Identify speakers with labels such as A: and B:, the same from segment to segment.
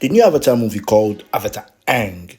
A: the new Avatar movie called Avatar Aang.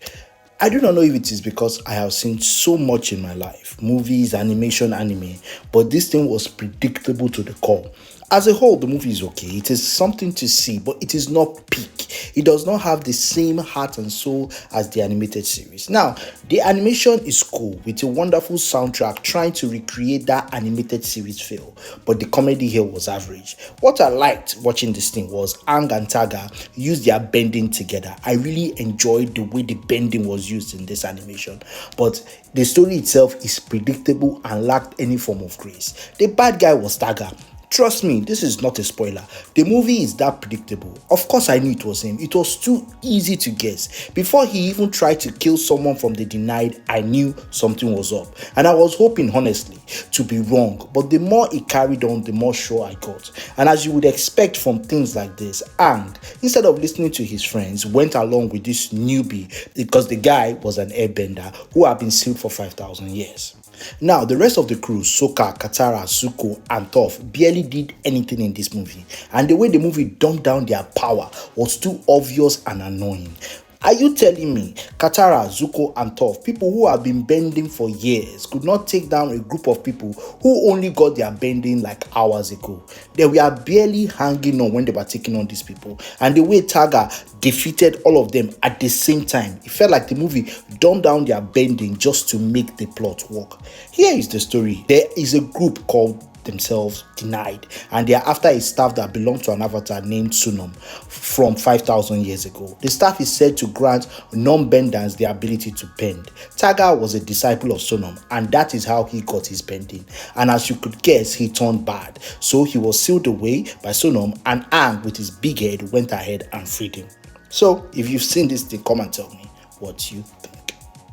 A: I do not know if it is because I have seen so much in my life movies, animation, anime, but this thing was predictable to the core. As a whole, the movie is okay. It is something to see, but it is not peak. It does not have the same heart and soul as the animated series. Now, the animation is cool with a wonderful soundtrack trying to recreate that animated series feel, but the comedy here was average. What I liked watching this thing was Ang and Taga use their bending together. I really enjoyed the way the bending was used in this animation, but the story itself is predictable and lacked any form of grace. The bad guy was Taga. Trust me, this is not a spoiler. The movie is that predictable. Of course, I knew it was him. It was too easy to guess. Before he even tried to kill someone from the denied, I knew something was up. And I was hoping, honestly, to be wrong. But the more it carried on, the more sure I got. And as you would expect from things like this, Ang, instead of listening to his friends, went along with this newbie because the guy was an airbender who had been sealed for 5,000 years. Now, the rest of the crew, Sokka, Katara, Zuko, and Toph, barely did anything in this movie, and the way the movie dumbed down their power was too obvious and annoying. Are you telling me Katara, Zuko, and Toph, people who have been bending for years, could not take down a group of people who only got their bending like hours ago? They were barely hanging on when they were taking on these people, and the way Taga defeated all of them at the same time, it felt like the movie dumbed down their bending just to make the plot work. Here is the story. There is a group called themselves Denied, and they are after a staff that belonged to an avatar named Sunam from 5,000 years ago. The staff is said to grant non-benders the ability to bend. Taga was a disciple of Sunam, and that is how he got his bending. And as you could guess, he turned bad, so he was sealed away by Sunam, and Aang with his big head went ahead and freed him. So if you've seen this thing, come and tell me what you think.